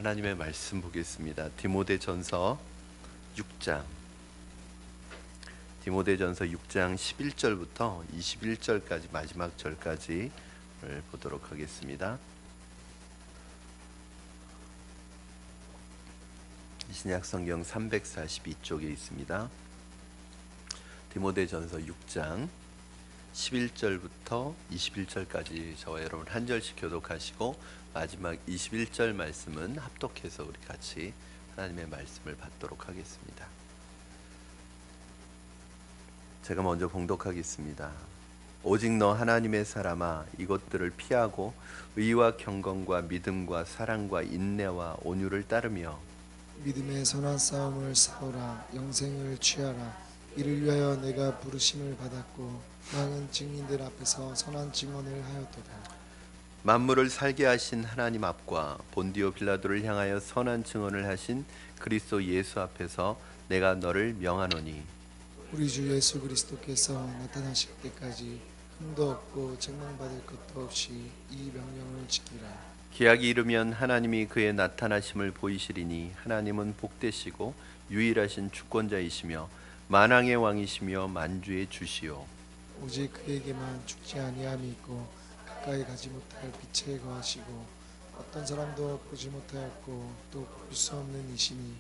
하나님의 말씀 보겠습니다. 디모데전서 6장. 디모데전서 6장 11절부터 21절까지 마지막 절까지 보도록 하겠습니다. 신약 성경 342쪽에 있습니다. 디모데전서 6장 11절부터 21절까지 저와 여러분 한 절씩 교독하시고 마지막 21절 말씀은 합독해서 우리 같이 하나님의 말씀을 받도록 하겠습니다. 제가 먼저 봉독하겠습니다. 오직 너 하나님의 사람아, 이것들을 피하고 의와 경건과 믿음과 사랑과 인내와 온유를 따르며 믿음의 선한 싸움을 싸우라. 영생을 취하라. 이를 위하여 내가 부르심을 받았고 많은 증인들 앞에서 선한 증언을 하였도다. 만물을 살게 하신 하나님 앞과 본디오 빌라도를 향하여 선한 증언을 하신 그리스도 예수 앞에서 내가 너를 명하노니 우리 주 예수 그리스도께서 나타나실 때까지 흠도 없고 책망받을 것도 없이 이 명령을 지키라. 기약이 이르면 하나님이 그의 나타나심을 보이시리니 하나님은 복되시고 유일하신 주권자이시며 만왕의 왕이시며 만주의 주시오. 오직 그에게만 죽지 아니함이 있고 가까이 가지 못할 빛에 거하시고 어떤 사람도 보지 못하였고 또 볼 수 없는 이시니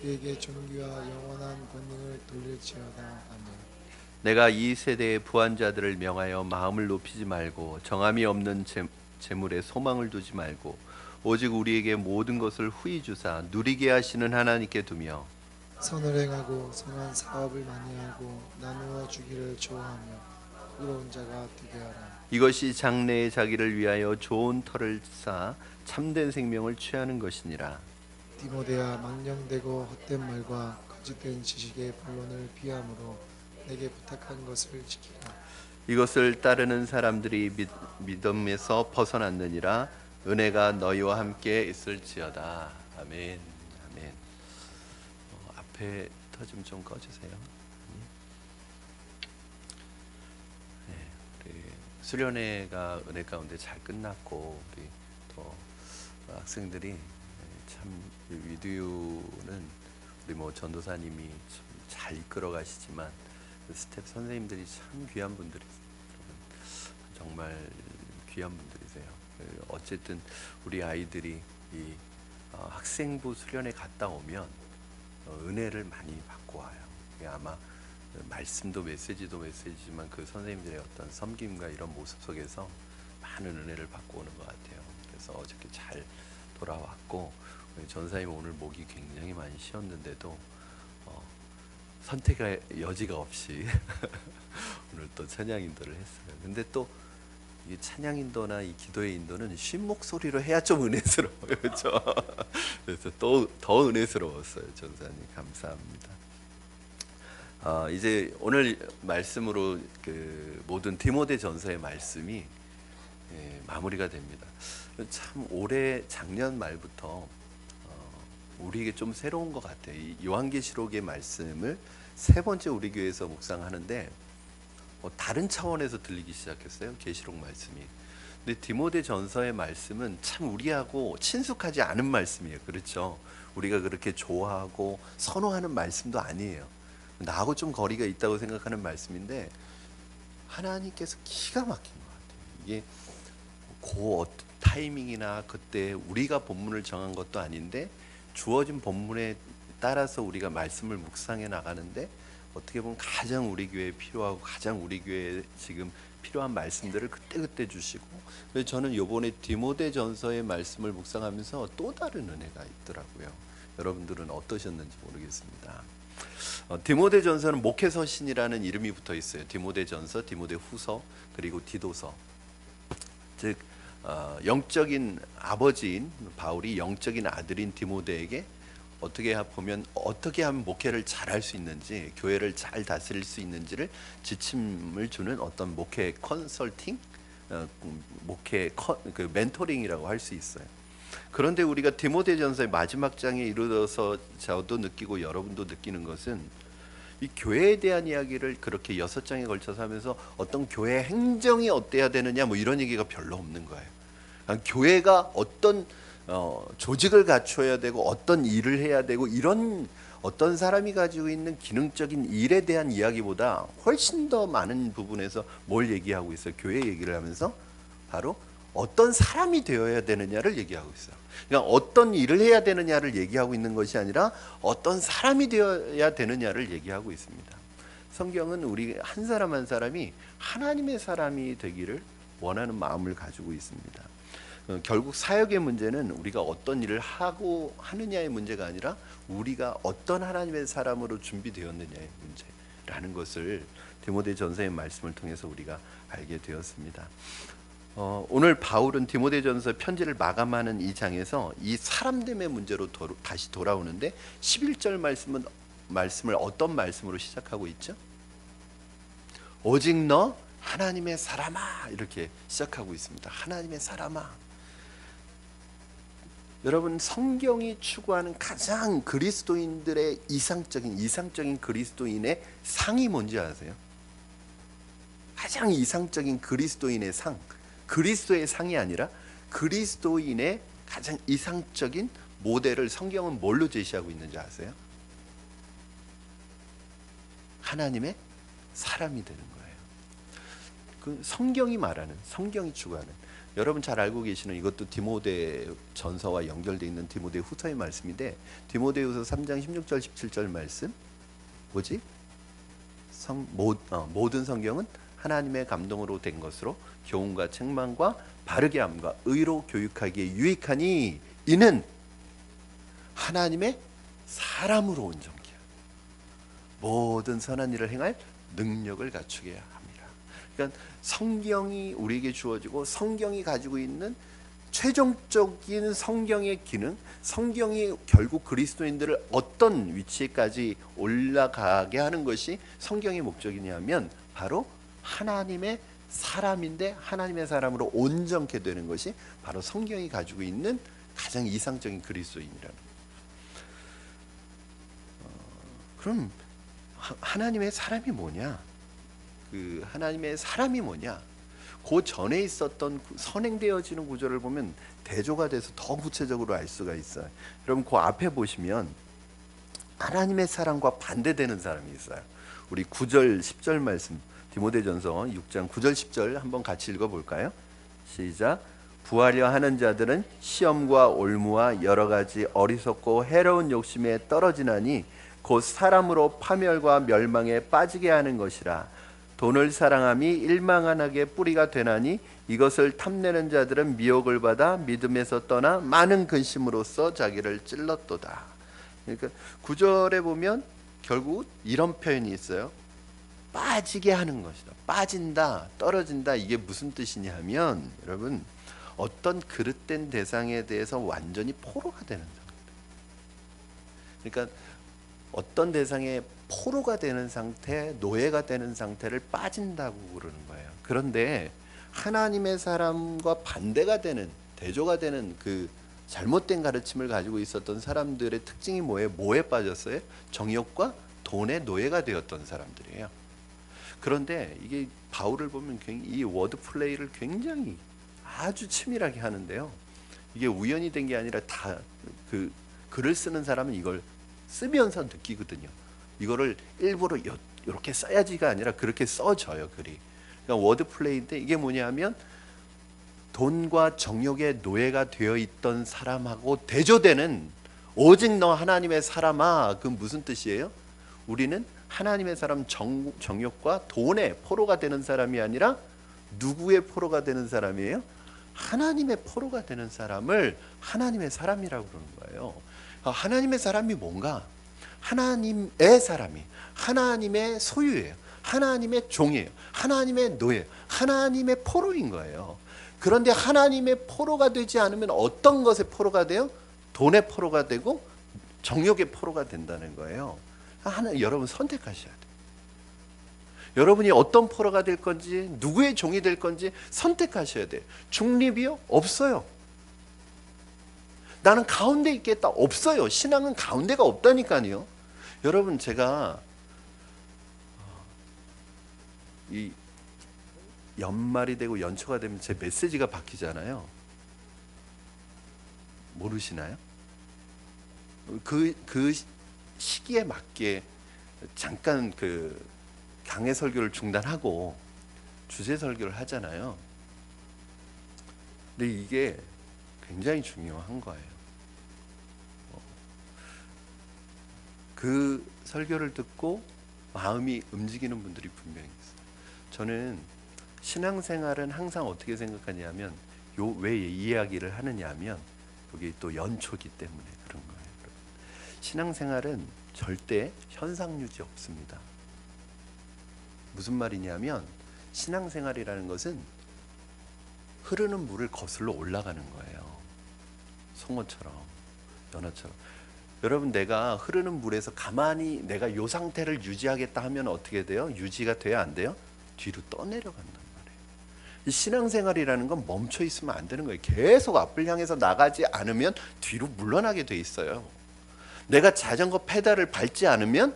그에게 존귀와 영원한 권능을 돌릴지어다. 아멘. 내가 이 세대의 부한 자들을 명하여 마음을 높이지 말고 정함이 없는 재물에 소망을 두지 말고 오직 우리에게 모든 것을 후히 주사 누리게 하시는 하나님께 두며 선을 행하고 선한 사업을 많이 하고 나누어 주기를 좋아하며 부러운 자가 되게 하라. 이것이 장래의 자기를 위하여 좋은 터를 쌓아 참된 생명을 취하는 것이니라. 디모데야, 망령되고 헛된 말과 거짓된 지식의 본론을 피함으로 내게 부탁한 것을 지키라. 이것을 따르는 사람들이 믿음에서 벗어났느니라. 은혜가 너희와 함께 있을지어다. 아멘. 아멘. 앞에 터좀 좀 꺼주세요. 네, 우리 수련회가 은혜 가운데 잘 끝났고 우리 또 학생들이 참 위드유는 우리 전도사님이 잘 이끌어 가시지만 스텝 선생님들이 참 귀한 분들이세요. 정말 귀한 분들이세요. 어쨌든 우리 아이들이 이 학생부 수련회 갔다 오면 은혜를 많이 받고 와요. 아마 말씀도 메시지도 메시지지만 그 선생님들의 어떤 섬김과 이런 모습 속에서 많은 은혜를 받고 오는 것 같아요. 그래서 어저께 잘 돌아왔고 전사님 오늘 목이 굉장히 많이 쉬었는데도 선택의 여지가 없이 오늘 또 찬양 인도를 했어요. 근데 또 이 찬양 인도나 이 기도의 인도는 쉰 목소리로 해야 좀 은혜스러워요. 그렇죠? 그래서 또 더 은혜스러웠어요. 전사님 감사합니다. 이제 오늘 말씀으로 그 모든 디모데 전서의 말씀이 마무리가 됩니다. 참 올해 작년 말부터 우리에게 좀 새로운 것 같아요. 이 요한계시록의 말씀을 세 번째 우리 교회에서 묵상하는데 다른 차원에서 들리기 시작했어요. 계시록 말씀이. 근데 디모데 전서의 말씀은 참 우리하고 친숙하지 않은 말씀이에요. 그렇죠? 우리가 그렇게 좋아하고 선호하는 말씀도 아니에요. 나하고 좀 거리가 있다고 생각하는 말씀인데 하나님께서 기가 막힌 것 같아요. 이게 그 타이밍이나 그때 우리가 본문을 정한 것도 아닌데 주어진 본문에 따라서 우리가 말씀을 묵상해 나가는데 어떻게 보면 가장 우리 교회에 필요하고 가장 우리 교회에 지금 필요한 말씀들을 그때그때 주시고, 그래서 저는 이번에 디모데 전서의 말씀을 묵상하면서 또 다른 은혜가 있더라고요. 여러분들은 어떠셨는지 모르겠습니다. 디모데 전서는 목회서신이라는 이름이 붙어 있어요. 디모데 전서, 디모데 후서, 그리고 디도서. 즉 영적인 아버지인 바울이 영적인 아들인 디모데에게 어떻게 보면 어떻게 하면 목회를 잘할 수 있는지, 교회를 잘 다스릴 수 있는지를 지침을 주는 어떤 목회 컨설팅, 목회 그 멘토링이라고 할 수 있어요. 그런데 우리가 디모데전서의 마지막 장에 이르러서 저도 느끼고 여러분도 느끼는 것은 이 교회에 대한 이야기를 그렇게 6장에 걸쳐서 하면서 어떤 교회 행정이 어때야 되느냐 뭐 이런 얘기가 별로 없는 거예요. 교회가 어떤 조직을 갖춰야 되고 어떤 일을 해야 되고 이런 어떤 사람이 가지고 있는 기능적인 일에 대한 이야기보다 훨씬 더 많은 부분에서 뭘 얘기하고 있어요? 교회 얘기를 하면서 바로 어떤 사람이 되어야 되느냐를 얘기하고 있어요. 그러니까 어떤 일을 해야 되느냐를 얘기하고 있는 것이 아니라 어떤 사람이 되어야 되느냐를 얘기하고 있습니다. 성경은 우리 한 사람 한 사람이 하나님의 사람이 되기를 원하는 마음을 가지고 있습니다. 결국 사역의 문제는 우리가 어떤 일을 하고 하느냐의 문제가 아니라 우리가 어떤 하나님의 사람으로 준비되었느냐의 문제라는 것을 디모데전서의 말씀을 통해서 우리가 알게 되었습니다. 오늘 바울은 디모데전서 편지를 마감하는 이 장에서 이 사람됨의 문제로 다시 돌아오는데 11절 말씀을 어떤 말씀으로 시작하고 있죠? 오직 너 하나님의 사람아 이렇게 시작하고 있습니다. 하나님의 사람아. 여러분 성경이 추구하는 가장 그리스도인들의 이상적인 그리스도인의 상이 뭔지 아세요? 가장 이상적인 그리스도인의 상, 그리스도의 상이 아니라 그리스도인의 가장 이상적인 모델을 성경은 뭘로 제시하고 있는지 아세요? 하나님의 사람이 되는 거예요. 그 성경이 말하는, 성경이 추구하는, 여러분 잘 알고 계시는 이것도 디모데 전서와 연결되어 있는 디모데 후서의 말씀인데 디모데후서 3장 16절 17절 말씀 뭐지? 모든 성경은 하나님의 감동으로 된 것으로 교훈과 책망과 바르게 함과 의로 교육하기에 유익하니 이는 하나님의 사람으로 온전케 모든 선한 일을 행할 능력을 갖추게 합니다. 그러니까 성경이 우리에게 주어지고 성경이 가지고 있는 최종적인 성경의 기능, 성경이 결국 그리스도인들을 어떤 위치에까지 올라가게 하는 것이 성경의 목적이냐면 바로 하나님의 사람인데 하나님의 사람으로 온전케 되는 것이 바로 성경이 가지고 있는 가장 이상적인 그리스도인이라는 거예요. 그럼 하나님의 사람이 뭐냐? 그 하나님의 사람이 뭐냐? 그 전에 있었던 선행되어지는 구절을 보면 대조가 돼서 더 구체적으로 알 수가 있어요. 여러분 그 앞에 보시면 하나님의 사람과 반대되는 사람이 있어요. 우리 9절 10절 말씀 디모데전서 6장 9절 10절 한번 같이 읽어볼까요? 시작. 부하려 하는 자들은 시험과 올무와 여러 가지 어리석고 해로운 욕심에 떨어지나니 곧 사람으로 파멸과 멸망에 빠지게 하는 것이라. 돈을 사랑함이 일망한하게 뿌리가 되나니 이것을 탐내는 자들은 미혹을 받아 믿음에서 떠나 많은 근심으로써 자기를 찔렀도다. 그러니까 9절에 보면 결국 이런 표현이 있어요. 빠지게 하는 것이다. 빠진다, 떨어진다. 이게 무슨 뜻이냐 하면 여러분 어떤 그릇된 대상에 대해서 완전히 포로가 되는 상태. 그러니까 어떤 대상에 포로가 되는 상태, 노예가 되는 상태를 빠진다고 그러는 거예요. 그런데 하나님의 사람과 반대가 되는, 대조가 되는 그 잘못된 가르침을 가지고 있었던 사람들의 특징이 뭐예요? 뭐에 빠졌어요? 정욕과 돈의 노예가 되었던 사람들이에요. 그런데 이게 바울을 보면 이 워드 플레이를 굉장히 아주 치밀하게 하는데요. 이게 우연이 된 게 아니라 다 그 글을 쓰는 사람은 이걸 쓰면서 느끼거든요. 이거를 일부러 이렇게 써야지가 아니라 그렇게 써져요, 글이. 그러니까 워드 플레이인데 이게 뭐냐면 돈과 정욕의 노예가 되어 있던 사람하고 대조되는 오직 너 하나님의 사람아. 그 무슨 뜻이에요? 우리는 하나님의 사람 정욕과 돈의 포로가 되는 사람이 아니라 누구의 포로가 되는 사람이에요? 하나님의 포로가 되는 사람을 하나님의 사람이라고 그러는 거예요. 하나님의 사람이 뭔가? 하나님의 사람이 하나님의 소유예요. 하나님의 종이에요. 하나님의 노예예요. 하나님의 포로인 거예요. 그런데 하나님의 포로가 되지 않으면 어떤 것의 포로가 돼요? 돈의 포로가 되고 정욕의 포로가 된다는 거예요. 여러분 선택하셔야 돼요. 여러분이 어떤 포로가 될 건지 누구의 종이 될 건지 선택하셔야 돼요. 중립이요? 없어요. 나는 가운데 있겠다. 없어요. 신앙은 가운데가 없다니까요. 여러분 제가 이 연말이 되고 연초가 되면 제 메시지가 바뀌잖아요. 모르시나요? 그 시기에 맞게 잠깐 그 강해 설교를 중단하고 주제 설교를 하잖아요. 근데 이게 굉장히 중요한 거예요. 그 설교를 듣고 마음이 움직이는 분들이 분명히 있어요. 저는 신앙생활은 항상 어떻게 생각하냐면 왜 이 이야기를 하느냐면 여기 또 연초기 때문에 그런 거예요. 신앙생활은 절대 현상유지 없습니다. 무슨 말이냐면 신앙생활이라는 것은 흐르는 물을 거슬러 올라가는 거예요. 송어처럼, 연어처럼. 여러분, 내가 흐르는 물에서 가만히 내가 요 상태를 유지하겠다 하면 어떻게 돼요? 유지가 돼야 안 돼요? 뒤로 떠내려간단 말이에요. 이 신앙생활이라는 건 멈춰 있으면 안 되는 거예요. 계속 앞을 향해서 나가지 않으면 뒤로 물러나게 돼 있어요. 내가 자전거 페달을 밟지 않으면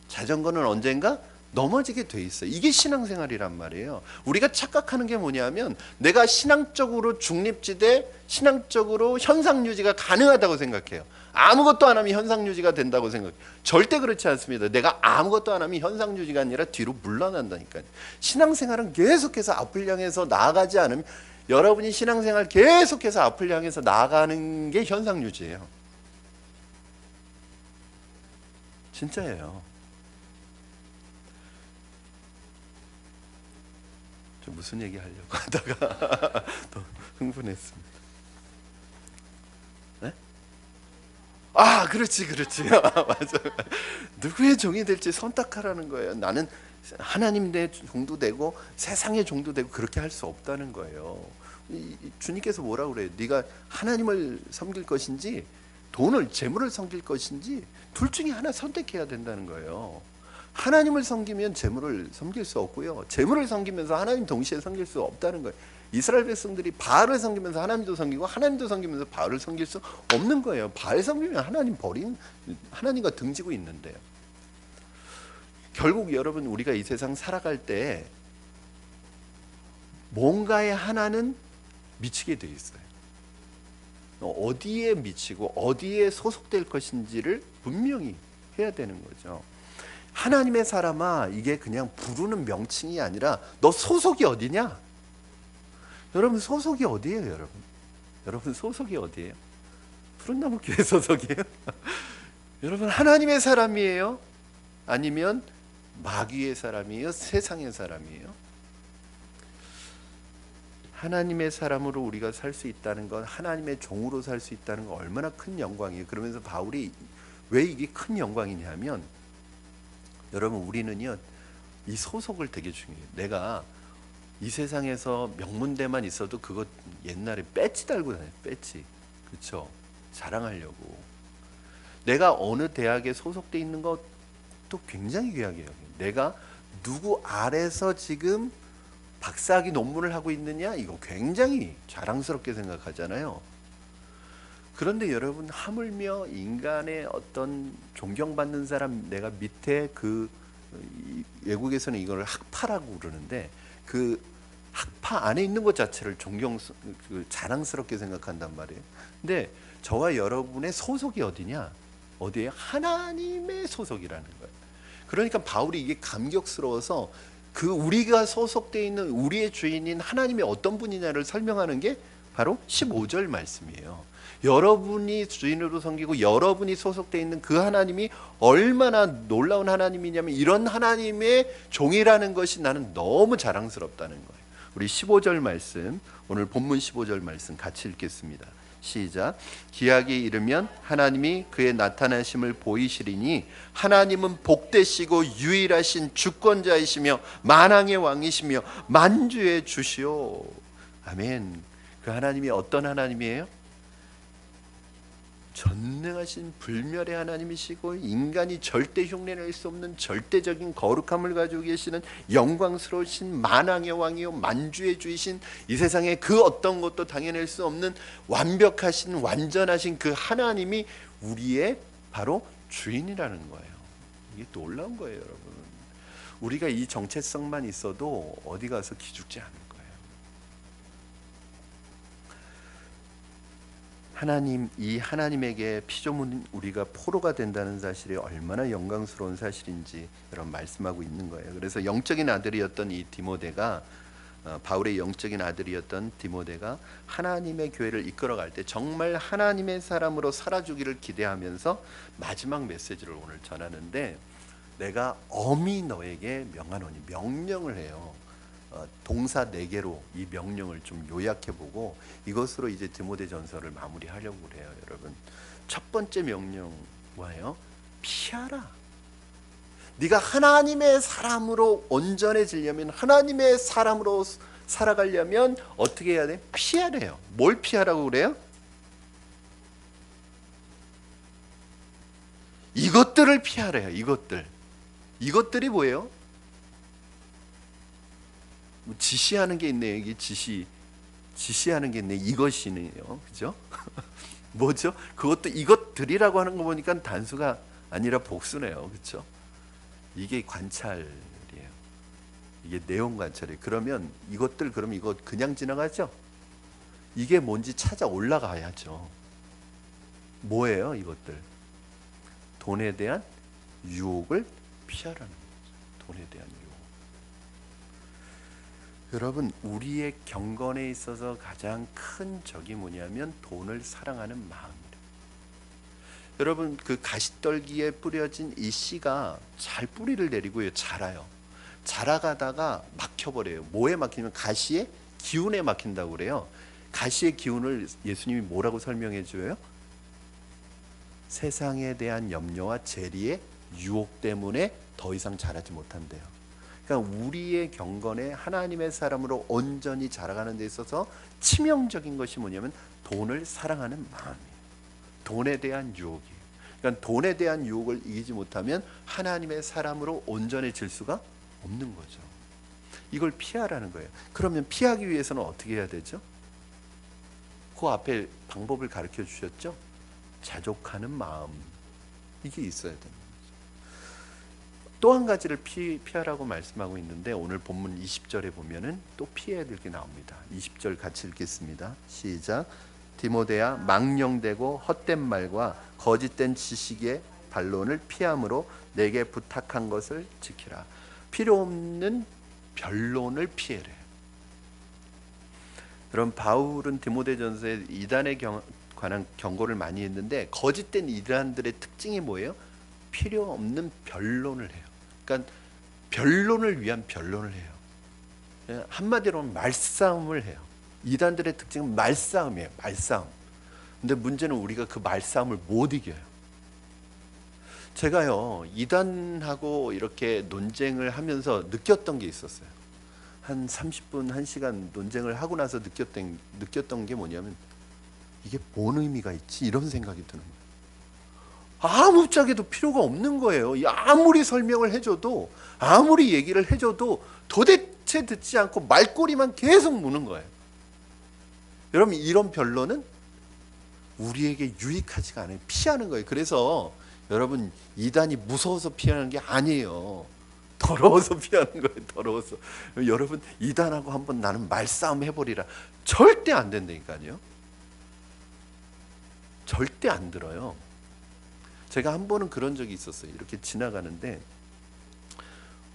자전거는 언젠가 넘어지게 돼 있어요. 이게 신앙생활이란 말이에요. 우리가 착각하는 게 뭐냐면 내가 신앙적으로 중립지대, 신앙적으로 현상유지가 가능하다고 생각해요. 아무것도 안 하면 현상유지가 된다고 생각해요. 절대 그렇지 않습니다. 내가 아무것도 안 하면 현상유지가 아니라 뒤로 물러난다니까요. 신앙생활은 계속해서 앞을 향해서 나아가지 않으면, 여러분이 신앙생활 계속해서 앞을 향해서 나아가는 게 현상유지예요. 진짜예요. 무슨 얘기 하려고 하다가 더 흥분했습니다. 네? 아, 그렇지. 맞아. 누구의 종이 될지 선택하라는 거예요. 나는 하나님의 종도 되고 세상의 종도 되고 그렇게 할 수 없다는 거예요. 주님께서 뭐라고 그래요? 네가 하나님을 섬길 것인지 돈을, 재물을 섬길 것인지 둘 중에 하나 선택해야 된다는 거예요. 하나님을 섬기면 재물을 섬길 수 없고요, 재물을 섬기면서 하나님 동시에 섬길 수 없다는 거예요. 이스라엘 백성들이 바알을 섬기면서 하나님도 섬기고 하나님도 섬기면서 바알을 섬길 수 없는 거예요. 바알 섬기면 하나님 버린, 하나님과 등지고 있는데요. 결국 여러분, 우리가 이 세상 살아갈 때 뭔가의 하나는 미치게 돼 있어요. 어디에 미치고 어디에 소속될 것인지를 분명히 해야 되는 거죠. 하나님의 사람아, 이게 그냥 부르는 명칭이 아니라 너 소속이 어디냐? 여러분, 소속이 어디예요? 여러분 소속이 어디예요? 푸른나무 교회 소속이에요? 여러분, 하나님의 사람이에요? 아니면 마귀의 사람이에요? 세상의 사람이에요? 하나님의 사람으로 우리가 살 수 있다는 건, 하나님의 종으로 살 수 있다는 건 얼마나 큰 영광이에요. 그러면서 바울이 왜 이게 큰 영광이냐면, 여러분, 우리는요 이 소속을 되게 중요해요. 내가 이 세상에서 명문대만 있어도 그거 옛날에 배지 달고 다녀요. 배지. 그렇죠? 자랑하려고. 내가 어느 대학에 소속돼 있는 것도 굉장히 귀하게 여겨요. 내가 누구 아래서 지금 박사학위 논문을 하고 있느냐, 이거 굉장히 자랑스럽게 생각하잖아요. 그런데 여러분, 하물며 인간의 어떤 존경받는 사람, 내가 밑에 외국에서는 이걸 학파라고 그러는데, 그 학파 안에 있는 것 자체를 자랑스럽게 생각한단 말이에요. 근데 저와 여러분의 소속이 어디냐? 어디에? 하나님의 소속이라는 거예요. 그러니까 바울이 이게 감격스러워서 우리가 소속되어 있는 우리의 주인인 하나님이 어떤 분이냐를 설명하는 게 바로 15절 말씀이에요. 여러분이 주인으로 섬기고 여러분이 소속되어 있는 그 하나님이 얼마나 놀라운 하나님이냐면, 이런 하나님의 종이라는 것이 나는 너무 자랑스럽다는 거예요. 우리 15절 말씀, 오늘 본문 15절 말씀 같이 읽겠습니다. 시작. 기약에 이르면 하나님이 그의 나타나심을 보이시리니 하나님은 복되시고 유일하신 주권자이시며 만왕의 왕이시며 만주의 주시오. 아멘. 그 하나님이 어떤 하나님이에요? 전능하신 불멸의 하나님이시고, 인간이 절대 흉내낼 수 없는 절대적인 거룩함을 가지고 계시는 영광스러우신 만왕의 왕이요 만주의 주이신, 이 세상에 그 어떤 것도 당해낼 수 없는 완벽하신 완전하신 그 하나님이 우리의 바로 주인이라는 거예요. 이게 놀라운 거예요, 여러분. 우리가 이 정체성만 있어도 어디 가서 기죽지 않을 거예요. 하나님, 이 하나님에게 피조물 우리가 포로가 된다는 사실이 얼마나 영광스러운 사실인지 여러분 말씀하고 있는 거예요. 그래서 영적인 아들이었던 이 디모데가 바울의 영적인 아들이었던 디모데가 하나님의 교회를 이끌어갈 때 정말 하나님의 사람으로 살아주기를 기대하면서 마지막 메시지를 오늘 전하는데, 내가 엄히 너에게 명하노니, 명령을 해요. 동사 4개로 이 명령을 좀 요약해보고 이것으로 이제 디모데전서를 마무리하려고 그래요. 여러분, 첫 번째 명령 뭐예요? 피하라. 네가 하나님의 사람으로 온전해지려면, 하나님의 사람으로 살아가려면 어떻게 해야 돼? 피하래요. 뭘 피하라고 그래요? 이것들을 피하래요. 이것들이 뭐예요? 지시하는 게 있네요. 여기 지시하는 게 있네. 이것이네요. 그죠? 뭐죠? 그것도 이것들이라고 하는 거 보니까 단수가 아니라 복수네요. 그렇죠? 이게 관찰이에요. 이게 내용 관찰이에요. 그러면 이것들, 그럼 이거 그냥 지나가죠? 이게 뭔지 찾아 올라가야죠. 뭐예요, 이것들? 돈에 대한 유혹을 피하라는 거죠. 돈에 대한 유혹. 여러분, 우리의 경건에 있어서 가장 큰 적이 뭐냐면 돈을 사랑하는 마음이에요. 여러분, 그 가시떨기에 뿌려진 이 씨가 잘 뿌리를 내리고요, 자라요. 자라가다가 막혀버려요. 뭐에 막히냐면 가시의 기운에 막힌다고 그래요. 가시의 기운을 예수님이 뭐라고 설명해 줘요? 세상에 대한 염려와 재리의 유혹 때문에 더 이상 자라지 못한대요. 그러니까 우리의 경건에 하나님의 사람으로 온전히 자라가는 데 있어서 치명적인 것이 뭐냐면 돈을 사랑하는 마음이에요. 돈에 대한 유혹이에요. 그러니까 돈에 대한 유혹을 이기지 못하면 하나님의 사람으로 온전해질 수가 없는 거죠. 이걸 피하라는 거예요. 그러면 피하기 위해서는 어떻게 해야 되죠? 그 앞에 방법을 가르쳐 주셨죠? 자족하는 마음, 이게 있어야 되는 거죠. 또 한 가지를 피하라고 말씀하고 있는데, 오늘 본문 20절에 보면은 또 피해야 될 게 나옵니다. 20절 같이 읽겠습니다. 시작. 디모데야, 망령되고 헛된 말과 거짓된 지식의 반론을 피함으로 내게 부탁한 것을 지키라. 필요 없는 변론을 피해래. 여러분, 바울은 디모데전서에 이단에 관한 경고를 많이 했는데, 거짓된 이단들의 특징이 뭐예요? 필요 없는 변론을 해요. 그러니까 변론을 위한 변론을 해요. 한마디로 말싸움을 해요. 이단들의 특징은 말싸움이에요. 말싸움. 근데 문제는 우리가 그 말싸움을 못 이겨요. 제가요, 이단하고 이렇게 논쟁을 하면서 느꼈던 게 있었어요. 한 30분, 1시간 논쟁을 하고 나서 느꼈던 게 뭐냐면, 이게 뭔 의미가 있지? 이런 생각이 드는 거예요. 아무짝에도 필요가 없는 거예요. 아무리 설명을 해줘도, 아무리 얘기를 해줘도 도대체 듣지 않고 말꼬리만 계속 무는 거예요. 여러분, 이런 변론은 우리에게 유익하지가 않아요. 피하는 거예요. 그래서 여러분, 이단이 무서워서 피하는 게 아니에요. 더러워서 피하는 거예요. 더러워서. 여러분, 이단하고 한번 나는 말싸움 해버리라. 절대 안 된다니까요. 절대 안 들어요. 제가 한 번은 그런 적이 있었어요. 이렇게 지나가는데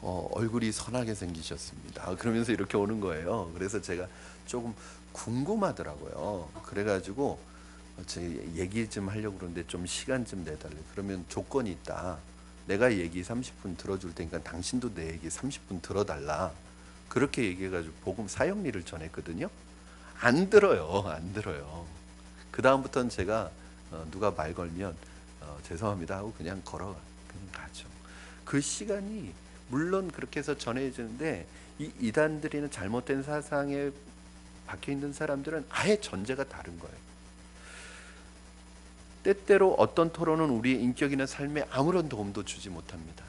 얼굴이 선하게 생기셨습니다. 그러면서 이렇게 오는 거예요. 그래서 제가 조금 궁금하더라고요. 그래가지고 제 얘기 좀 하려고 그러는데 좀 시간 좀 내달래. 그러면 조건이 있다. 내가 얘기 30분 들어줄 테니까 당신도 내 얘기 30분 들어달라. 그렇게 얘기해가지고 복음 사역리를 전했거든요. 안 들어요. 안 들어요. 그 다음부터는 제가 누가 말 걸면 죄송합니다 하고 그냥 그냥 가죠. 그 시간이 물론 그렇게 해서 전해지는데, 이 이단들이나 잘못된 사상에 박혀 있는 사람들은 아예 전제가 다른 거예요. 때때로 어떤 토론은 우리의 인격이나 삶에 아무런 도움도 주지 못합니다.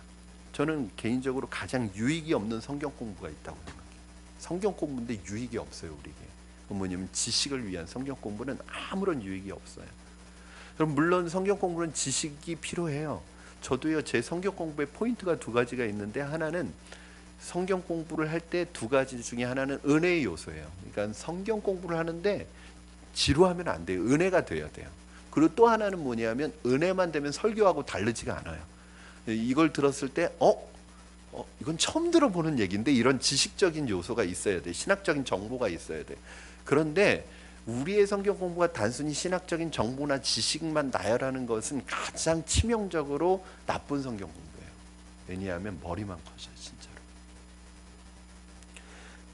저는 개인적으로 가장 유익이 없는 성경 공부가 있다고 생각해요. 성경 공부인데 유익이 없어요, 우리에게. 뭐냐면 지식을 위한 성경 공부는 아무런 유익이 없어요. 그럼 물론 성경 공부는 지식이 필요해요. 저도요, 제 성경 공부의 포인트가 2가지가 있는데, 하나는 성경 공부를 할 때 2가지 중에 하나는 은혜의 요소예요. 그러니까 성경 공부를 하는데 지루하면 안 돼요. 은혜가 돼야 돼요. 그리고 또 하나는 뭐냐면 은혜만 되면 설교하고 다르지가 않아요. 이걸 들었을 때 이건 처음 들어보는 얘기인데 이런 지식적인 요소가 있어야 돼. 신학적인 정보가 있어야 돼. 그런데 우리의 성경 공부가 단순히 신학적인 정보나 지식만 나열하는 것은 가장 치명적으로 나쁜 성경 공부예요. 왜냐하면 머리만 커져요. 진짜로.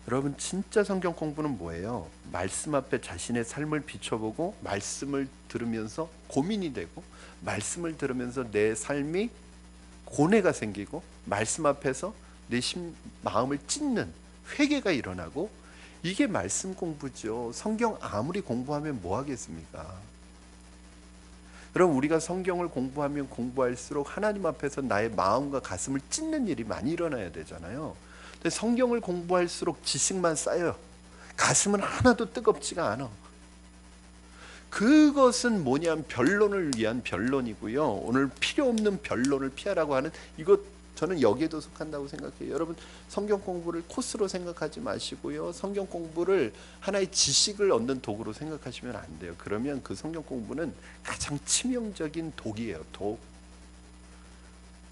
여러분 진짜 성경 공부는 뭐예요? 말씀 앞에 자신의 삶을 비춰보고 말씀을 들으면서 고민이 되고 말씀을 들으면서 내 삶이 고뇌가 생기고 말씀 앞에서 내 마음을 찢는 회개가 일어나고 이게 말씀 공부죠. 성경 아무리 공부하면 뭐 하겠습니까? 여러분 우리가 성경을 공부하면 공부할수록 하나님 앞에서 나의 마음과 가슴을 찢는 일이 많이 일어나야 되잖아요. 근데 성경을 공부할수록 지식만 쌓여요. 가슴은 하나도 뜨겁지가 않아. 그것은 뭐냐면 변론을 위한 변론이고요. 오늘 필요 없는 변론을 피하라고 하는 이것 저는 여기에도 속한다고 생각해요. 여러분 성경 공부를 코스로 생각하지 마시고요. 성경 공부를 하나의 지식을 얻는 도구로 생각하시면 안 돼요. 그러면 그 성경 공부는 가장 치명적인 독이에요. 독.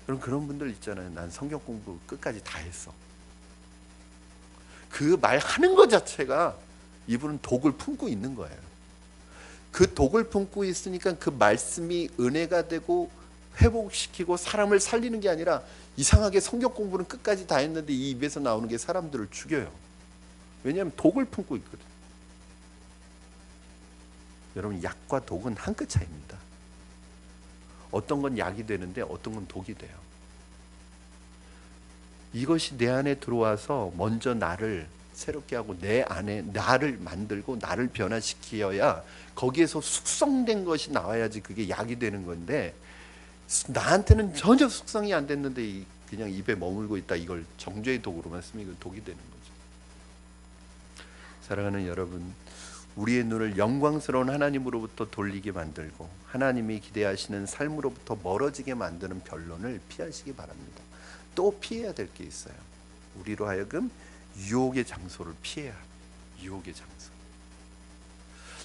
그런 분들 있잖아요. 난 성경 공부 끝까지 다 했어. 그 말하는 것 자체가 이분은 독을 품고 있는 거예요. 그 독을 품고 있으니까 그 말씀이 은혜가 되고 회복시키고 사람을 살리는 게 아니라 이상하게 성경 공부는 끝까지 다 했는데 이 입에서 나오는 게 사람들을 죽여요. 왜냐하면 독을 품고 있거든. 여러분 약과 독은 한 끗 차이입니다. 어떤 건 약이 되는데 어떤 건 독이 돼요. 이것이 내 안에 들어와서 먼저 나를 새롭게 하고 내 안에 나를 만들고 나를 변화시켜야 거기에서 숙성된 것이 나와야지 그게 약이 되는 건데 나한테는 전혀 숙성이 안 됐는데 그냥 입에 머물고 있다. 이걸 정죄의 독으로만 쓰면 이건 독이 되는 거죠. 사랑하는 여러분, 우리의 눈을 영광스러운 하나님으로부터 돌리게 만들고 하나님이 기대하시는 삶으로부터 멀어지게 만드는 변론을 피하시기 바랍니다. 또 피해야 될 게 있어요. 우리로 하여금 유혹의 장소를 피해야 합니다. 유혹의 장소.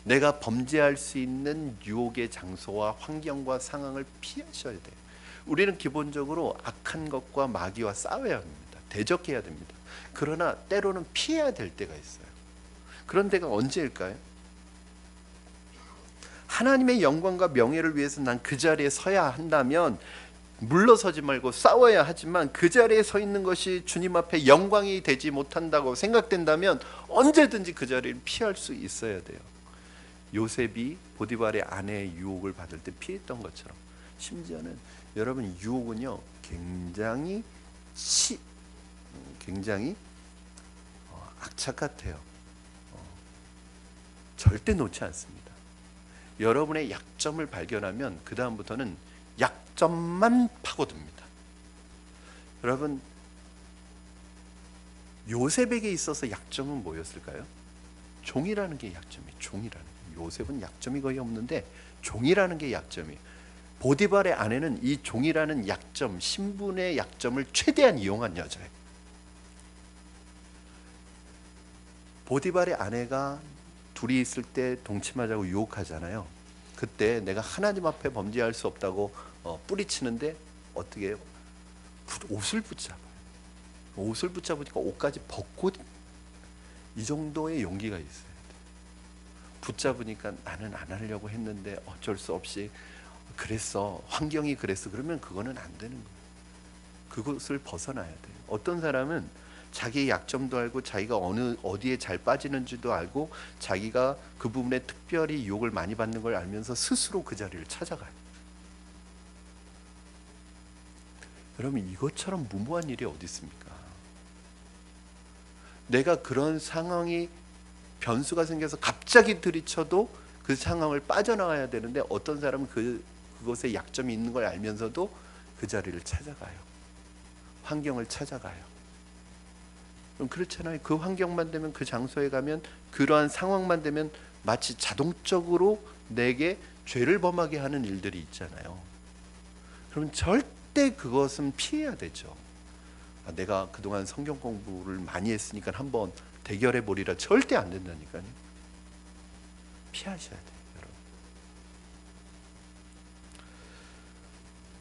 내가 범죄할 수 있는 유혹의 장소와 환경과 상황을 피하셔야 돼요. 우리는 기본적으로 악한 것과 마귀와 싸워야 합니다. 대적해야 됩니다. 그러나 때로는 피해야 될 때가 있어요. 그런 때가 언제일까요? 하나님의 영광과 명예를 위해서 난 그 자리에 서야 한다면 물러서지 말고 싸워야 하지만 그 자리에 서 있는 것이 주님 앞에 영광이 되지 못한다고 생각된다면 언제든지 그 자리를 피할 수 있어야 돼요. 요셉이 보디발의 아내의 유혹을 받을 때 피했던 것처럼 심지어는 여러분 유혹은요 굉장히 악착 같아요. 절대 놓지 않습니다. 여러분의 약점을 발견하면 그 다음부터는 약점만 파고듭니다. 여러분 요셉에게 있어서 약점은 뭐였을까요? 종이라는 게 약점이에요. 종이라는 게. 요셉은 약점이 거의 없는데 종이라는 게 약점이에요. 보디발의 아내는 이 종이라는 약점, 신분의 약점을 최대한 이용한 여자예요. 보디발의 아내가 둘이 있을 때 동침하자고 유혹하잖아요. 그때 내가 하나님 앞에 범죄할 수 없다고 뿌리치는데 어떻게 해요? 옷을 붙잡아요. 옷을 붙잡으니까 옷까지 벗고 이 정도의 용기가 있어요. 붙잡으니까 나는 안 하려고 했는데 어쩔 수 없이 그랬어. 환경이 그랬어. 그러면 그거는 안 되는 거예요. 그것을 벗어나야 돼요. 어떤 사람은 자기의 약점도 알고 자기가 어디에 잘 빠지는지도 알고 자기가 그 부분에 특별히 유혹을 많이 받는 걸 알면서 스스로 그 자리를 찾아가요. 여러분 이것처럼 무모한 일이 어디 있습니까? 내가 그런 상황이 변수가 생겨서 갑자기 들이쳐도 그 상황을 빠져나가야 되는데 어떤 사람은 그것에 약점이 있는 걸 알면서도 그 자리를 찾아가요. 환경을 찾아가요. 그럼 그렇잖아요. 그 환경만 되면 그 장소에 가면 그러한 상황만 되면 마치 자동적으로 내게 죄를 범하게 하는 일들이 있잖아요. 그럼 절대 그것은 피해야 되죠. 내가 그동안 성경 공부를 많이 했으니까 한번 대결해 보리라 절대 안 된다니까요. 피하셔야 돼요, 여러분.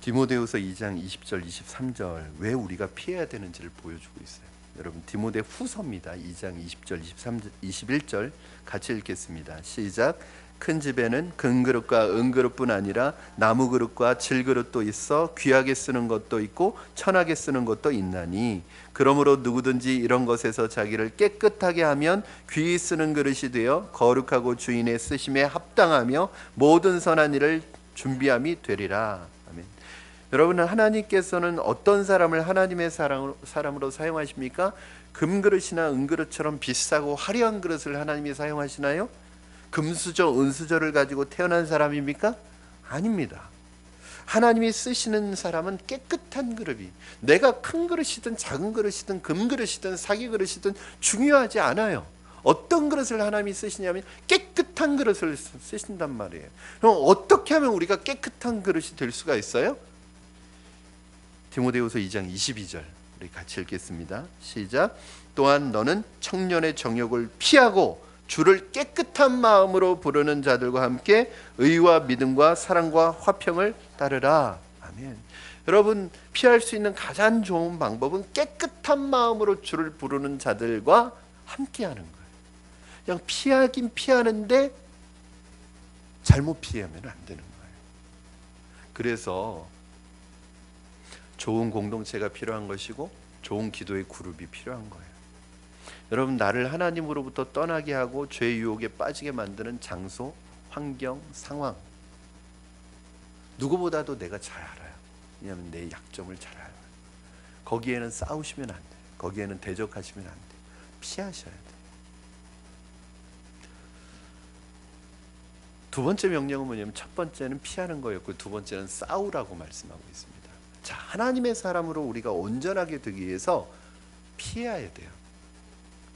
디모데후서 2장 20절 23절 왜 우리가 피해야 되는지를 보여주고 있어요. 여러분, 디모데 후서입니다. 2장 20절 21절 같이 읽겠습니다. 시작. 큰 집에는 금그릇과 은그릇뿐 아니라 나무그릇과 질그릇도 있어 귀하게 쓰는 것도 있고 천하게 쓰는 것도 있나니 그러므로 누구든지 이런 것에서 자기를 깨끗하게 하면 귀히 쓰는 그릇이 되어 거룩하고 주인의 쓰심에 합당하며 모든 선한 일을 준비함이 되리라. 아멘. 여러분, 하나님께서는 어떤 사람을 하나님의 사람으로 사용하십니까? 금그릇이나 은그릇처럼 비싸고 화려한 그릇을 하나님이 사용하시나요? 금수저, 은수저를 가지고 태어난 사람입니까? 아닙니다. 하나님이 쓰시는 사람은 깨끗한 그릇이, 내가 큰 그릇이든 작은 그릇이든 금그릇이든 사기 그릇이든 중요하지 않아요. 어떤 그릇을 하나님이 쓰시냐면 깨끗한 그릇을 쓰신단 말이에요. 그럼 어떻게 하면 우리가 깨끗한 그릇이 될 수가 있어요? 디모데후서 2장 22절 우리 같이 읽겠습니다. 시작. 또한 너는 청년의 정욕을 피하고 주를 깨끗한 마음으로 부르는 자들과 함께 의와 믿음과 사랑과 화평을 따르라. 아멘. 여러분, 피할 수 있는 가장 좋은 방법은 깨끗한 마음으로 주를 부르는 자들과 함께하는 거예요. 그냥 피하긴 피하는데 잘못 피하면 안 되는 거예요. 그래서 좋은 공동체가 필요한 것이고 좋은 기도의 그룹이 필요한 거예요. 여러분, 나를 하나님으로부터 떠나게 하고 죄의 유혹에 빠지게 만드는 장소, 환경, 상황 누구보다도 내가 잘 알아요. 왜냐하면 내 약점을 잘 알아요. 거기에는 싸우시면 안 돼요. 거기에는 대적하시면 안 돼요. 피하셔야 돼요. 두 번째 명령은 뭐냐면 첫 번째는 피하는 거였고 두 번째는 싸우라고 말씀하고 있습니다. 자, 하나님의 사람으로 우리가 온전하게 되기 위해서 피해야 돼요.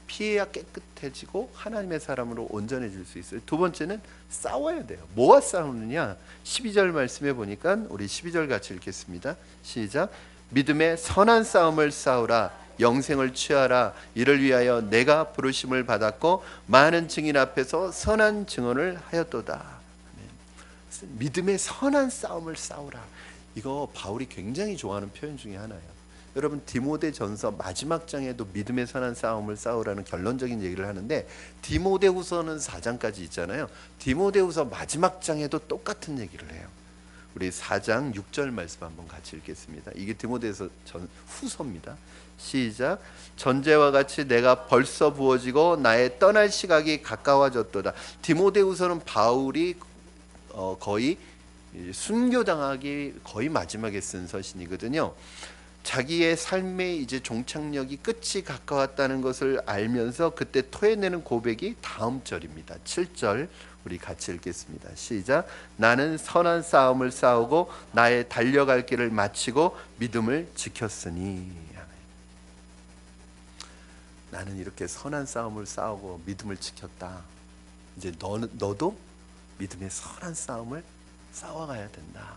피해야 깨끗해지고 하나님의 사람으로 온전해질 수 있어요. 두 번째는 싸워야 돼요. 뭐와 싸우느냐? 12절 말씀해 보니까 우리 12절 같이 읽겠습니다. 시작. 믿음의 선한 싸움을 싸우라. 영생을 취하라. 이를 위하여 내가 부르심을 받았고 많은 증인 앞에서 선한 증언을 하였도다. 믿음의 선한 싸움을 싸우라. 이거 바울이 굉장히 좋아하는 표현 중에 하나예요. 여러분, 디모데전서 마지막 장에도 믿음의 선한 싸움을 싸우라는 결론적인 얘기를 하는데 디모데후서는 4장까지 있잖아요. 디모데후서 마지막 장에도 똑같은 얘기를 해요. 우리 4장 6절 말씀 한번 같이 읽겠습니다. 이게 디모데후서 후서입니다. 시작. 전제와 같이 내가 벌써 부어지고 나의 떠날 시각이 가까워졌도다. 디모데후서는 바울이 거의 순교당하기 거의 마지막에 쓴 서신이거든요. 자기의 삶의 이제 종착역이 끝이 가까웠다는 것을 알면서 그때 토해내는 고백이 다음 절입니다. 7절 우리 같이 읽겠습니다. 시작. 나는 선한 싸움을 싸우고 나의 달려갈 길을 마치고 믿음을 지켰으니. 나는 이렇게 선한 싸움을 싸우고 믿음을 지켰다. 이제 너도 믿음의 선한 싸움을 싸워가야 된다.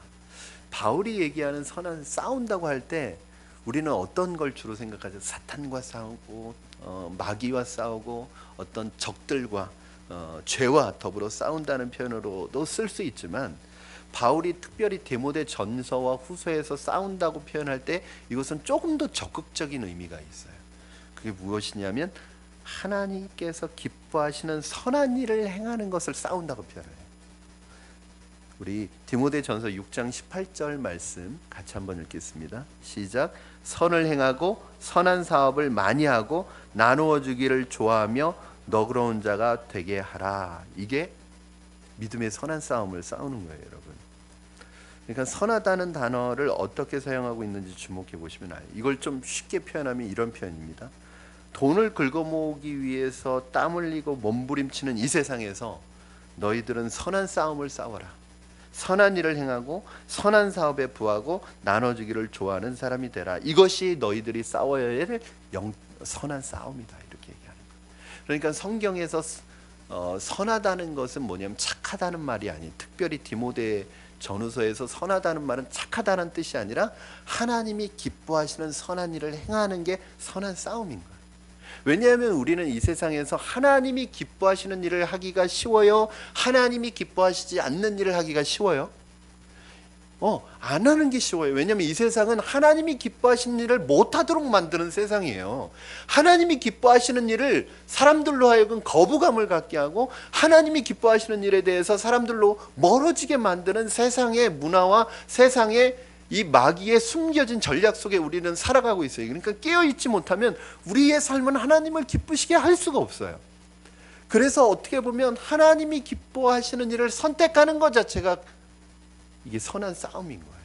바울이 얘기하는 선한 싸운다고 할 때 우리는 어떤 걸 주로 생각하죠? 사탄과 싸우고 마귀와 싸우고 어떤 적들과 죄와 더불어 싸운다는 표현으로도 쓸 수 있지만 바울이 특별히 디모데 전서와 후서에서 싸운다고 표현할 때 이것은 조금 더 적극적인 의미가 있어요. 그게 무엇이냐면 하나님께서 기뻐하시는 선한 일을 행하는 것을 싸운다고 표현해요. 우리 디모데전서 6장 18절 말씀 같이 한번 읽겠습니다. 시작. 선을 행하고 선한 사업을 많이 하고 나누어 주기를 좋아하며 너그러운 자가 되게 하라. 이게 믿음의 선한 싸움을 싸우는 거예요, 여러분. 그러니까 선하다는 단어를 어떻게 사용하고 있는지 주목해 보시면 알아요. 이걸 좀 쉽게 표현하면 이런 표현입니다. 돈을 긁어모으기 위해서 땀 흘리고 몸부림치는 이 세상에서 너희들은 선한 싸움을 싸워라. 선한 일을 행하고 선한 사업에 부하고 나눠주기를 좋아하는 사람이 되라. 이것이 너희들이 싸워야 할 선한 싸움이다. 이렇게 얘기하는 거예요. 그러니까 성경에서 선하다는 것은 뭐냐면 착하다는 말이 아닌, 특별히 디모데 전후서에서 선하다는 말은 착하다는 뜻이 아니라 하나님이 기뻐하시는 선한 일을 행하는 게 선한 싸움인 거예요. 왜냐하면 우리는 이 세상에서 하나님이 기뻐하시는 일을 하기가 쉬워요? 하나님이 기뻐하시지 않는 일을 하기가 쉬워요? 안 하는 게 쉬워요. 왜냐하면 이 세상은 하나님이 기뻐하시는 일을 못하도록 만드는 세상이에요. 하나님이 기뻐하시는 일을 사람들로 하여금 거부감을 갖게 하고 하나님이 기뻐하시는 일에 대해서 사람들로 멀어지게 만드는 세상의 문화와 세상의 이 마귀의 숨겨진 전략 속에 우리는 살아가고 있어요. 그러니까 깨어있지 못하면 우리의 삶은 하나님을 기쁘시게 할 수가 없어요. 그래서 어떻게 보면 하나님이 기뻐하시는 일을 선택하는 것 자체가 이게 선한 싸움인 거예요.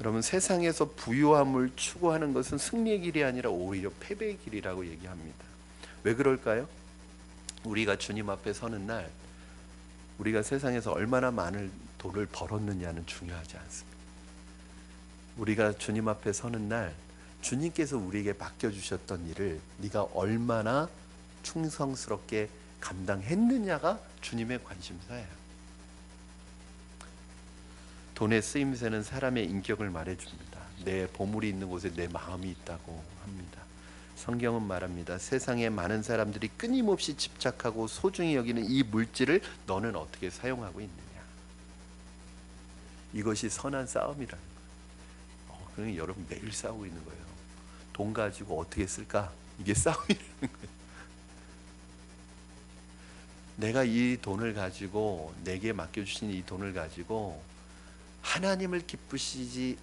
여러분, 세상에서 부유함을 추구하는 것은 승리의 길이 아니라 오히려 패배의 길이라고 얘기합니다. 왜 그럴까요? 우리가 주님 앞에 서는 날 우리가 세상에서 얼마나 많은 돈을 벌었느냐는 중요하지 않습니다. 우리가 주님 앞에 서는 날 주님께서 우리에게 맡겨주셨던 일을 네가 얼마나 충성스럽게 감당했느냐가 주님의 관심사예요. 돈의 쓰임새는 사람의 인격을 말해줍니다. 내 보물이 있는 곳에 내 마음이 있다고 합니다. 성경은 말합니다. 세상에 많은 사람들이 끊임없이 집착하고 소중히 여기는 이 물질을 너는 어떻게 사용하고 있느냐. 이것이 선한 싸움이라는 거예요. 그러니까 여러분 매일 싸우고 있는 거예요. 돈 가지고 어떻게 쓸까? 이게 싸움이라는 거예요. 내가 이 돈을 가지고 내게 맡겨주신 이 돈을 가지고 하나님을 기쁘시게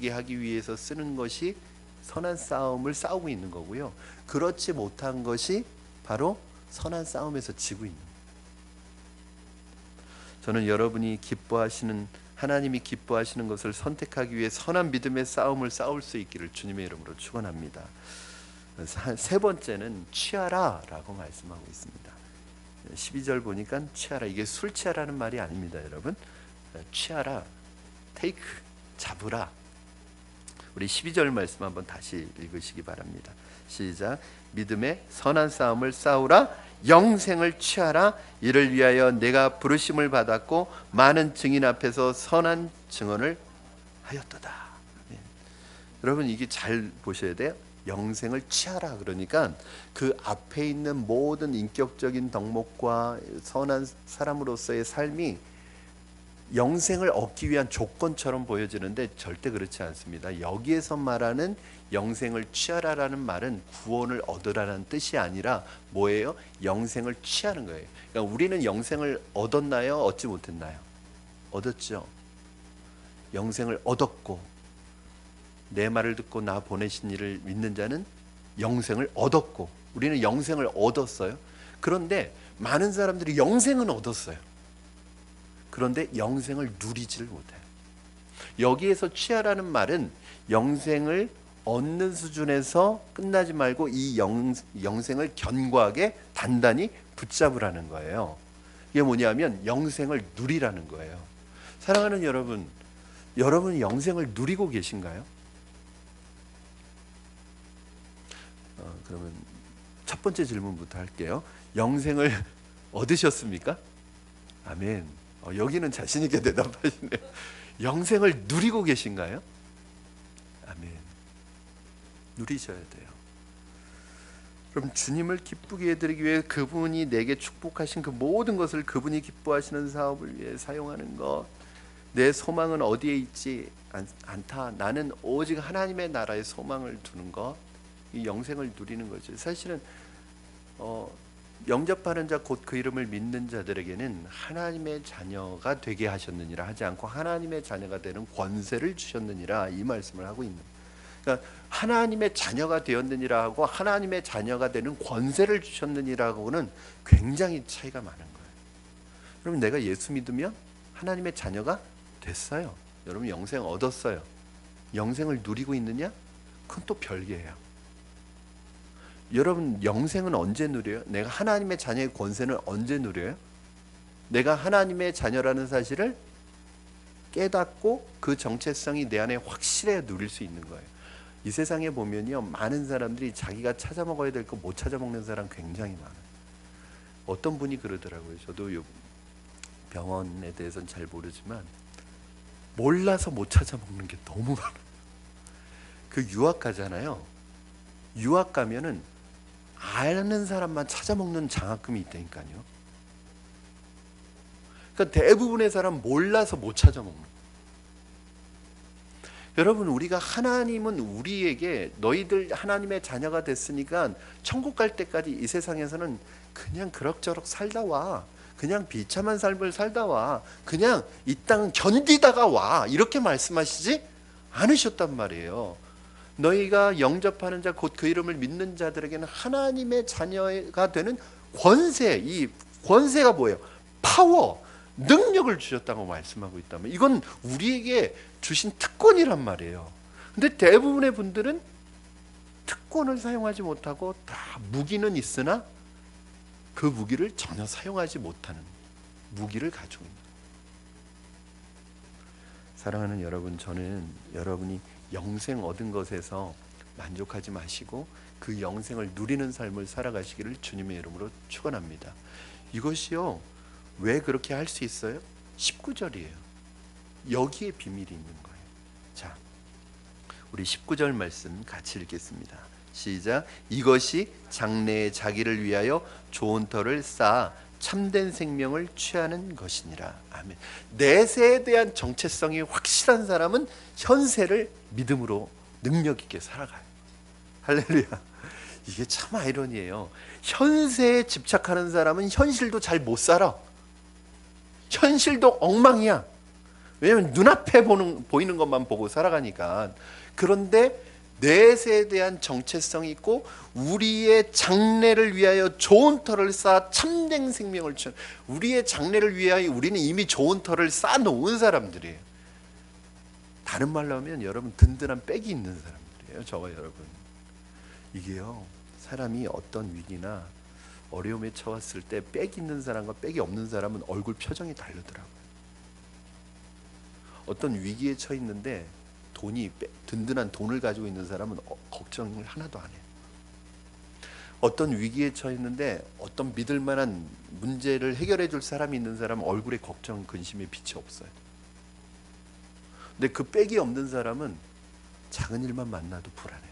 하기 위해서 쓰는 것이 선한 싸움을 싸우고 있는 거고요. 그렇지 못한 것이 바로 선한 싸움에서 지고 있는 거예요. 저는 여러분이 하나님이 기뻐하시는 것을 선택하기 위해 선한 믿음의 싸움을 싸울 수 있기를 주님의 이름으로 축원합니다. 세 번째는 취하라 라고 말씀하고 있습니다. 12절 보니까 취하라, 이게 술 취하라는 말이 아닙니다. 여러분, 취하라, take, 잡으라. 우리 12절 말씀 한번 다시 읽으시기 바랍니다. 시작. 믿음의 선한 싸움을 싸우라, 영생을 취하라. 이를 위하여 내가 부르심을 받았고 많은 증인 앞에서 선한 증언을 하였도다. 네. 여러분, 이게 잘 보셔야 돼요. 영생을 취하라 그러니까 그 앞에 있는 모든 인격적인 덕목과 선한 사람으로서의 삶이 영생을 얻기 위한 조건처럼 보여지는데 절대 그렇지 않습니다. 여기에서 말하는 영생을 취하라라는 말은 구원을 얻으라는 뜻이 아니라 뭐예요? 영생을 취하는 거예요. 그러니까 우리는 영생을 얻었나요? 얻지 못했나요? 얻었죠. 영생을 얻었고 내 말을 듣고 나 보내신 이를 믿는 자는 영생을 얻었고, 우리는 영생을 얻었어요. 그런데 많은 사람들이 영생은 얻었어요. 그런데 영생을 누리지를 못해요. 여기에서 취하라는 말은 영생을 얻는 수준에서 끝나지 말고 이 영생을 견고하게 단단히 붙잡으라는 거예요. 이게 뭐냐면 영생을 누리라는 거예요. 사랑하는 여러분, 여러분이 영생을 누리고 계신가요? 그러면 첫 번째 질문부터 할게요. 영생을 얻으셨습니까? 아멘. 여기는 자신 있게 대답하시네요. 영생을 누리고 계신가요? 아멘. 누리셔야 돼요. 그럼 주님을 기쁘게 해드리기 위해 그분이 내게 축복하신 그 모든 것을 그분이 기뻐하시는 사업을 위해 사용하는 것, 내 소망은 어디에 있지 않다. 나는 오직 하나님의 나라에 소망을 두는 것, 이 영생을 누리는 거죠. 사실은 영접하는 자 곧 그 이름을 믿는 자들에게는 하나님의 자녀가 되게 하셨느니라 하지 않고 하나님의 자녀가 되는 권세를 주셨느니라 이 말씀을 하고 있는. 그러니까 하나님의 자녀가 되었느니라 하고 하나님의 자녀가 되는 권세를 주셨느니라고는 굉장히 차이가 많은 거예요. 여러분, 내가 예수 믿으면 하나님의 자녀가 됐어요. 여러분, 영생 얻었어요. 영생을 누리고 있느냐? 그건 또 별개예요. 여러분, 영생은 언제 누려요? 내가 하나님의 자녀의 권세는 언제 누려요? 내가 하나님의 자녀라는 사실을 깨닫고 그 정체성이 내 안에 확실해 누릴 수 있는 거예요. 이 세상에 보면요, 많은 사람들이 자기가 찾아 먹어야 될 거 못 찾아 먹는 사람 굉장히 많아요. 어떤 분이 그러더라고요. 저도 병원에 대해서는 잘 모르지만 몰라서 못 찾아 먹는 게 너무 많아요. 그 유학 가잖아요. 유학 가면은 아는 사람만 찾아먹는 장학금이 있다니까요. 그러니까 대부분의 사람 몰라서 못 찾아먹는 거예요. 여러분, 우리가 하나님은 우리에게 너희들 하나님의 자녀가 됐으니까 천국 갈 때까지 이 세상에서는 그냥 그럭저럭 살다 와. 그냥 비참한 삶을 살다 와. 그냥 이 땅 견디다가 와. 이렇게 말씀하시지 않으셨단 말이에요. 너희가 영접하는 자 곧 그 이름을 믿는 자들에게는 하나님의 자녀가 되는 권세, 이 권세가 뭐예요? 파워, 능력을 주셨다고 말씀하고 있다면 이건 우리에게 주신 특권이란 말이에요. 근데 대부분의 분들은 특권을 사용하지 못하고 다 무기는 있으나 그 무기를 전혀 사용하지 못하는 무기를 가지고 있는 거예요. 사랑하는 여러분, 저는 여러분이 영생 얻은 것에서 만족하지 마시고 그 영생을 누리는 삶을 살아가시기를 주님의 이름으로 축원합니다. 이것이요, 왜 그렇게 할 수 있어요? 19절이에요. 여기에 비밀이 있는 거예요. 자, 우리 19절 말씀 같이 읽겠습니다. 시작. 이것이 장래에 자기를 위하여 좋은 터를 쌓아 참된 생명을 취하는 것이니라. 아멘. 내세에 대한 정체성이 확실한 사람은 현세를 믿음으로 능력 있게 살아가요. 할렐루야. 이게 참 아이러니예요. 현세에 집착하는 사람은 현실도 잘 못 살아. 현실도 엉망이야. 왜냐하면 눈앞에 보이는 것만 보고 살아가니까. 그런데 내세에 대한 정체성이 있고 우리의 장래를 위하여 좋은 터를 쌓아 참된 생명을 취한, 우리의 장래를 위하여 우리는 이미 좋은 터를 쌓아놓은 사람들이에요. 다른 말로 하면 여러분, 든든한 백이 있는 사람들이에요. 저와 여러분. 이게요, 사람이 어떤 위기나 어려움에 처했을 때 백이 있는 사람과 백이 없는 사람은 얼굴 표정이 다르더라고요. 어떤 위기에 처해 있는데 든든한 돈을 가지고 있는 사람은 걱정을 하나도 안 해요. 어떤 위기에 처해 있는데 어떤 믿을 만한 문제를 해결해 줄 사람이 있는 사람은 얼굴에 걱정, 근심의 빛이 없어요. 근데 그 백이 없는 사람은 작은 일만 만나도 불안해요.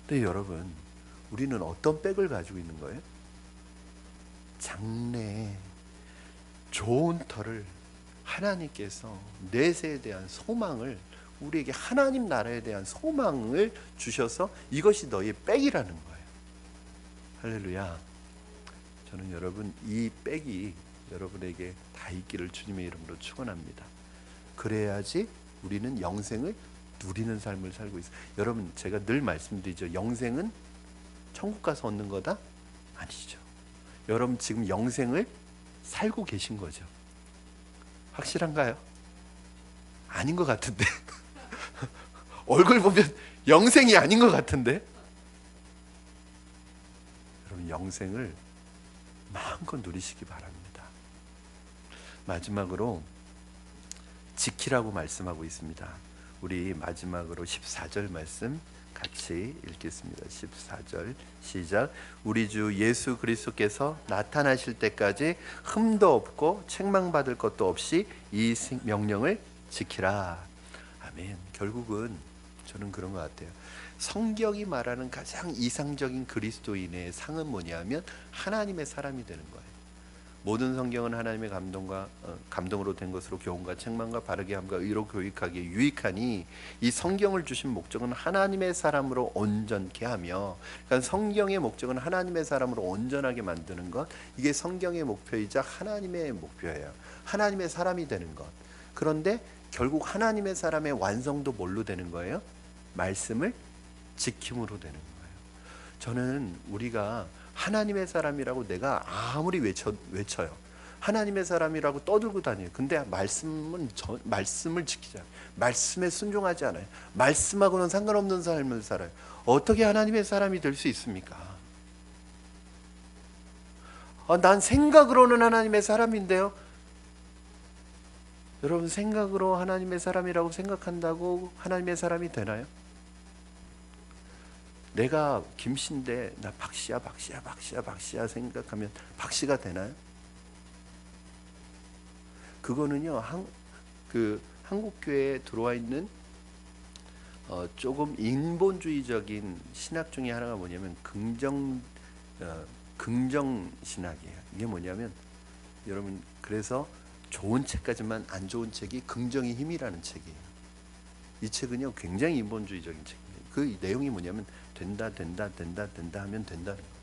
근데 여러분, 우리는 어떤 백을 가지고 있는 거예요? 장래에 좋은 터를 하나님께서 내세에 대한 소망을, 우리에게 하나님 나라에 대한 소망을 주셔서 이것이 너희의 백이라는 거예요. 할렐루야. 저는 여러분, 이 백이 여러분에게 다 있기를 주님의 이름으로 축원합니다. 그래야지 우리는 영생을 누리는 삶을 살고 있어요. 여러분, 제가 늘 말씀드리죠. 영생은 천국 가서 얻는 거다? 아니죠. 여러분 지금 영생을 살고 계신 거죠. 확실한가요? 아닌 것 같은데. 얼굴 보면 영생이 아닌 것 같은데. 여러분, 영생을 마음껏 누리시기 바랍니다. 마지막으로 지키라고 말씀하고 있습니다. 우리 마지막으로 14절 말씀 같이 읽겠습니다. 14절 시작. 우리 주 예수 그리스도께서 나타나실 때까지 흠도 없고 책망받을 것도 없이 이 명령을 지키라. 아멘. 결국은 저는 그런 것 같아요. 성경이 말하는 가장 이상적인 그리스도인의 상은 뭐냐면 하나님의 사람이 되는 거예요. 모든 성경은 하나님의 감동으로 된 것으로 교훈과 책망과 바르게 함과 의로 교육하기에 유익하니 이 성경을 주신 목적은 하나님의 사람으로 온전케 하며, 그러니까 성경의 목적은 하나님의 사람으로 온전하게 만드는 것, 이게 성경의 목표이자 하나님의 목표예요. 하나님의 사람이 되는 것. 그런데 결국 하나님의 사람의 완성도 뭘로 되는 거예요? 말씀을 지킴으로 되는 거예요. 저는 우리가 하나님의 사람이라고 내가 아무리 외쳐요. 하나님의 사람이라고 떠들고 다녀요. 근데 말씀을 지키지 않아요. 말씀에 순종하지 않아요. 말씀하고는 상관없는 삶을 살아요. 어떻게 하나님의 사람이 될 수 있습니까? 난 생각으로는 하나님의 사람인데요. 여러분, 생각으로 하나님의 사람이라고 생각한다고 하나님의 사람이 되나요? 내가 김씨인데 나 박씨야 생각하면 박씨가 되나요? 그거는요, 한국교회에 들어와 있는 조금 인본주의적인 신학 중에 하나가 뭐냐면 긍정 신학이에요. 이게 뭐냐면 여러분, 그래서 좋은 책까지만, 안 좋은 책이 긍정의 힘이라는 책이에요. 이 책은요 굉장히 인본주의적인 책이에요. 그 내용이 뭐냐면 된다 된다 된다 된다 하면 된다는 거예요.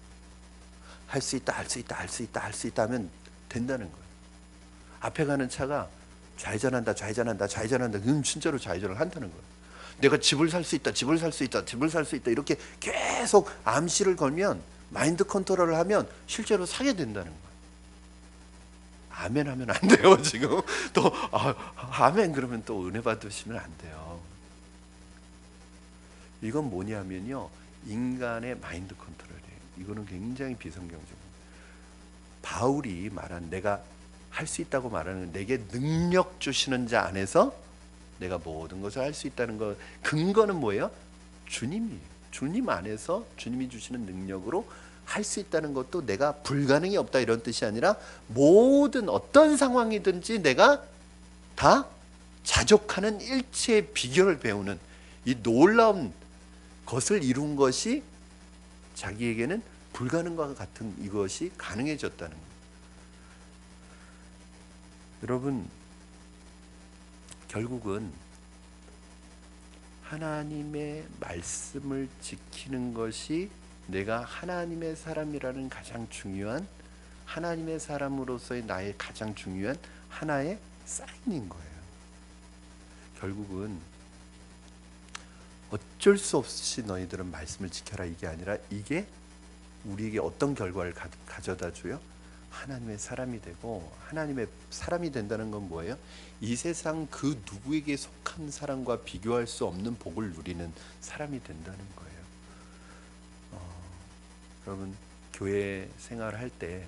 할 수 있다 할 수 있다 할 수 있다 할 수 있다 하면 된다는 거예요. 앞에 가는 차가 좌회전한다 좌회전한다 좌회전한다, 그럼 진짜로 좌회전을 한다는 거예요. 내가 집을 살 수 있다 집을 살 수 있다 집을 살 수 있다 이렇게 계속 암시를 걸면, 마인드 컨트롤을 하면 실제로 사게 된다는 거예요. 아멘 하면 안 돼요. 지금 또 아멘 그러면 또 은혜 받으시면 안 돼요. 이건 뭐냐면요, 인간의 마인드 컨트롤이에요. 이거는 굉장히 비성경적입니다. 바울이 말한, 내가 할 수 있다고 말하는, 내게 능력 주시는 자 안에서 내가 모든 것을 할 수 있다는 것, 근거는 뭐예요? 주님이에요. 주님 안에서 주님이 주시는 능력으로 할 수 있다는 것도, 내가 불가능이 없다 이런 뜻이 아니라 모든 어떤 상황이든지 내가 다 자족하는 일체의 비결을 배우는 이 놀라운 것을 이룬 것이, 자기에게는 불가능과 같은 이것이 가능해졌다는 거예요. 여러분, 결국은 하나님의 말씀을 지키는 것이 내가 하나님의 사람이라는 가장 중요한, 하나님의 사람으로서의 나의 가장 중요한 하나의 사인인 거예요. 결국은 어쩔 수 없이 너희들은 말씀을 지켜라 이게 아니라, 이게 우리에게 어떤 결과를 가져다 줘요? 하나님의 사람이 되고, 하나님의 사람이 된다는 건 뭐예요? 이 세상 그 누구에게 속한 사람과 비교할 수 없는 복을 누리는 사람이 된다는 거예요. 여러분, 교회 생활할 때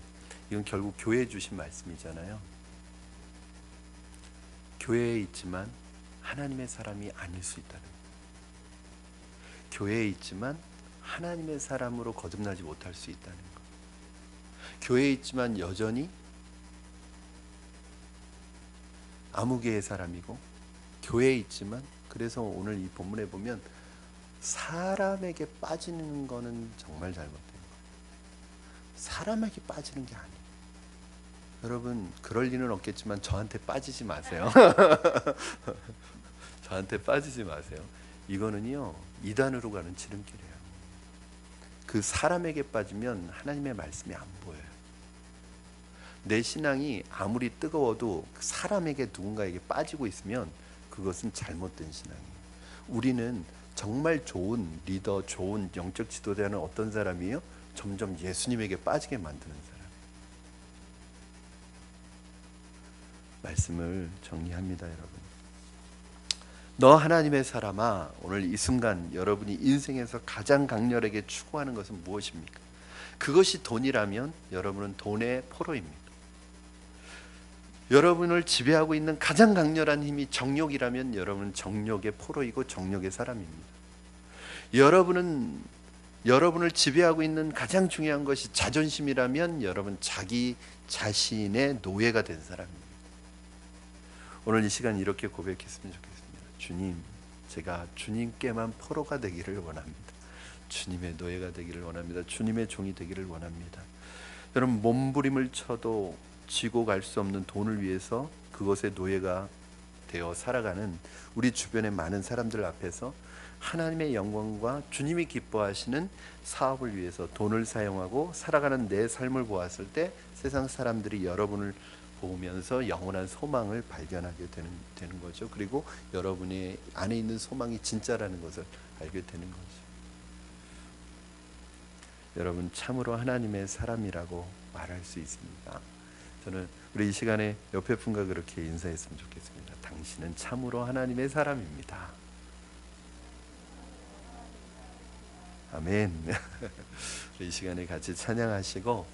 이건 결국 교회에 주신 말씀이잖아요. 교회에 있지만 하나님의 사람이 아닐 수 있다는 거예요. 교회에 있지만 하나님의 사람으로 거듭나지 못할 수 있다는 것. 교회에 있지만 여전히 아무개의 사람이고, 교회에 있지만, 그래서 오늘 이 본문에 보면 사람에게 빠지는 거는 정말 잘못된 거예요. 사람에게 빠지는 게 아니에요. 여러분, 그럴 리는 없겠지만 저한테 빠지지 마세요. 저한테 빠지지 마세요. 이거는요 이단으로 가는 지름길이에요. 그 사람에게 빠지면 하나님의 말씀이 안 보여요. 내 신앙이 아무리 뜨거워도 사람에게, 누군가에게 빠지고 있으면 그것은 잘못된 신앙이에요. 우리는 정말 좋은 리더, 좋은 영적 지도자는 어떤 사람이에요? 점점 예수님에게 빠지게 만드는 사람. 말씀을 정리합니다, 여러분. 너 하나님의 사람아, 오늘 이 순간 여러분이 인생에서 가장 강렬하게 추구하는 것은 무엇입니까? 그것이 돈이라면 여러분은 돈의 포로입니다. 여러분을 지배하고 있는 가장 강렬한 힘이 정욕이라면 여러분은 정욕의 포로이고 정욕의 사람입니다. 여러분을 지배하고 있는 가장 중요한 것이 자존심이라면 여러분 자기 자신의 노예가 된 사람입니다. 오늘 이 시간 이렇게 고백했으면 좋겠습니다. 주님, 제가 주님께만 포로가 되기를 원합니다. 주님의 노예가 되기를 원합니다. 주님의 종이 되기를 원합니다. 여러분, 몸부림을 쳐도 지고 갈 수 없는 돈을 위해서 그것의 노예가 되어 살아가는 우리 주변의 많은 사람들 앞에서 하나님의 영광과 주님이 기뻐하시는 사업을 위해서 돈을 사용하고 살아가는 내 삶을 보았을 때 세상 사람들이 여러분을 보면서 영원한 소망을 발견하게 되는 거죠. 그리고 여러분의 안에 있는 소망이 진짜라는 것을 알게 되는 거죠. 여러분, 참으로 하나님의 사람이라고 말할 수 있습니다. 저는 우리 이 시간에 옆에 분과 그렇게 인사했으면 좋겠습니다. 당신은 참으로 하나님의 사람입니다. 아멘. 이 시간에 같이 찬양하시고